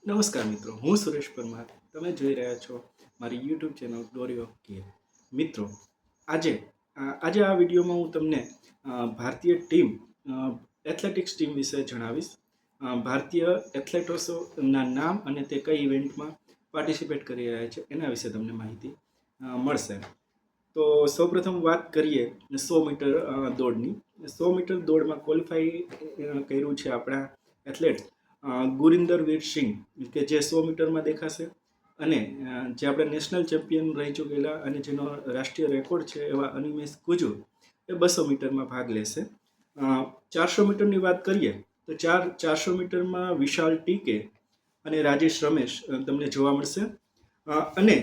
નમસ્કાર મિત્રો, હું સુરેશ પરમાર. તમે જોઈ રહ્યા છો મારી YouTube channel glory of game. મિત્રો, આજે આ વિડીયોમાં હું તમને ભારતીય ટીમ એથ્લેટિક્સ ટીમ વિશે જણાવીશ. ભારતીય એથ્લેટોના નામ અને તે કઈ ઇવેન્ટમાં પાર્ટિસિપેટ કરી રહ્યા છે એના વિશે તમને માહિતી મળશે. તો સૌપ્રથમ વાત કરીએ 100 મીટર દોડની. 100 મીટર દોડમાં ક્વોલિફાઈ કર્યું છે આપણા એથ્લેટ ગુરિંદર વીર સિંહ, કે જે 100 મીટરમાં દેખાશે, અને જે આપણે નેશનલ ચેમ્પિયન રહી ચૂકેલા અને જેનો રાષ્ટ્રીય રેકોર્ડ છે એવા અનિમેશ કુજુર એ 200 મીટરમાં ભાગ લેશે. 400 મીટરની વાત કરીએ તો 400 મીટરમાં વિશાલ ટીકે અને રાજેશ રમેશ તમને જોવા મળશે. અને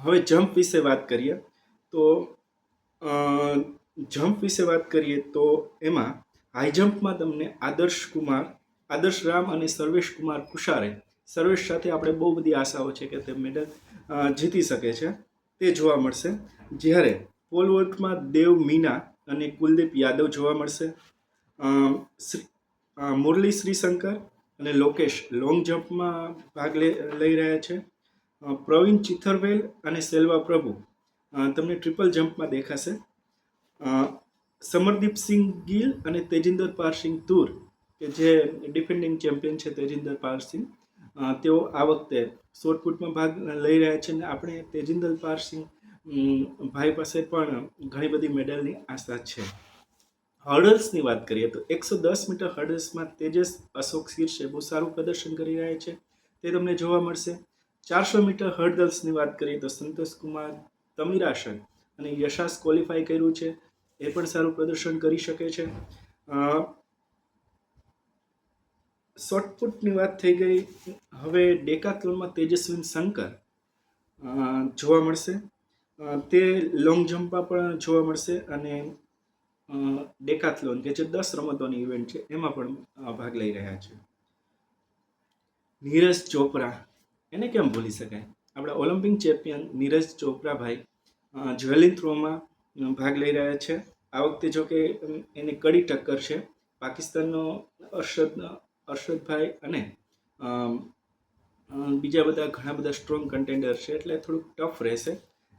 હવે જમ્પ વિશે વાત કરીએ તો એમાં હાઈ જમ્પમાં તમને આદર્શ રામ અને સર્વેશ કુમાર કુશારે, સર્વેશ સાથે આપણે બહુ બધી આશાઓ છે કે તે મેડલ જીતી શકે છે, તે જોવા મળશે. જ્યારે પોલ વોલ્ટમાં દેવ મીના અને કુલદીપ યાદવ જોવા મળશે. મુરલી શ્રીશંકર અને લોકેશ લોંગ જમ્પમાં ભાગ લઈ રહ્યા છે. પ્રવીણ ચિથરવેલ અને સેલ્વા પ્રભુ તમને ટ્રિપલ જમ્પમાં દેખાશે. સમરદીપ સિંહ ગિલ અને તેજિંદર પારસિંહ તુર, કે જે ડિફેન્ડિંગ ચેમ્પિયન છે તેજિંદર પારસિંહ, તેઓ આ વખતે શોર્ટપુટમાં ભાગ લઈ રહ્યા છે. અને આપણે તેજિંદર પારસિંહ ભાઈ પાસે પણ ઘણી બધી મેડલની આશા છે. હર્ડલ્સની વાત કરીએ તો 110 મીટર હર્ડલ્સમાં તેજસ અશોક શીર્ષે બહુ સારું પ્રદર્શન કરી રહ્યા છે, તે તમને જોવા મળશે. 400 મીટર હર્ડલ્સની વાત કરીએ તો સંતોષ કુમાર તમિરાશન અને યશાસ ક્વોલિફાઈ કર્યું છે, એ પણ સારું પ્રદર્શન કરી શકે છે. શોર્ટપુટની વાત થઈ ગઈ. હવે ડેકાથ્લોનમાં તેજસ્વિન શંકર જોવા મળશે, તે લોંગ જમ્પમાં પણ જોવા મળશે. અને ડેકાથ્લોન, કે જે 10 રમતોની ઇવેન્ટ છે, એમાં પણ ભાગ લઈ રહ્યા છે. નીરજ ચોપરા, એને કેમ ભૂલી શકાય, આપણા ઓલિમ્પિક ચેમ્પિયન નીરજ ચોપરા ભાઈ જ્વેલિન થ્રોમાં ભાગ લઈ રહ્યા છે. આ વખતે જો કે એને કડી ટક્કર છે. પાકિસ્તાનનો અરશદભાઈ અને બીજા ઘણા બધા સ્ટ્રોંગ કન્ટેન્ડર છે, એટલે થોડુંક ટફ રહેશે.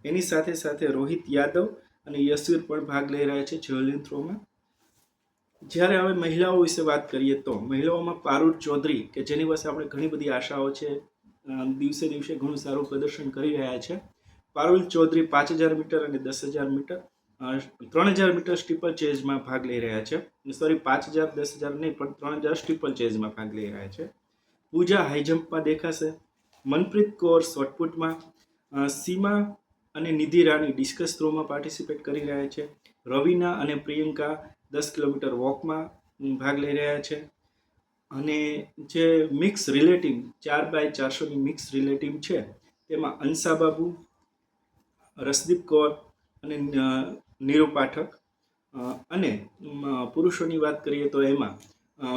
એની સાથે સાથે રોહિત યાદવ અને યશવીર પણ ભાગ લઈ રહ્યા છે જેવલિન થ્રોમાં. જ્યારે હવે મહિલાઓ વિશે વાત કરીએ તો મહિલાઓમાં પારુલ ચૌધરી, કે જેની પાસે આપણે ઘણી બધી આશાઓ છે, દિવસે દિવસે ઘણું સારું પ્રદર્શન કરી રહ્યા છે. પારુલ ચૌધરી 5000 મીટર અને 10,000 મીટર 3000 મીટર સ્ટીપલ ચેઝમાં ભાગ લઈ રહ્યા છે. સોરી, 5000 10,000 નહીં, પણ 3000 સ્ટીપલ ચેઝમાં ભાગ લઈ રહ્યા છે. પૂજા હાઈ જમ્પમાં દેખાશે. મનપ્રીત કૌર શોર્ટપુટમાં, સીમા અને નિધિ રાણી ડિસ્કસ થ્રોમાં પાર્ટિસિપેટ કરી રહ્યા છે. રવિના અને પ્રિયંકા 10 કિલોમીટર વોકમાં ભાગ લઈ રહ્યા છે. અને જે મિક્સ રિલે ટીમ 4x400ની મિક્સ રિલે ટીમ છે, તેમાં અંશા બાબુ, રસદીપ કૌર અને નીરુ પાઠક, અને પુરુષોની વાત કરીએ તો એમાં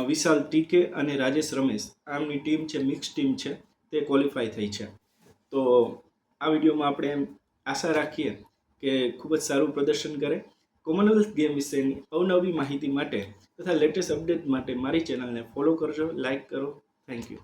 વિશાલ ટીકે અને રાજેશ રમેશ, આમની ટીમ છે, મિક્સ ટીમ છે, તે ક્વોલિફાય થઈ છે. તો આ વિડીયોમાં આપણે આશા રાખીએ કે ખૂબ જ સારું પ્રદર્શન કરે. કોમનવેલ્થ ગેમ વિશેની અવનવી માહિતી માટે તથા લેટેસ્ટ અપડેટ માટે મારી ચેનલને ફોલો કરજો, લાઇક કરો. Thank you.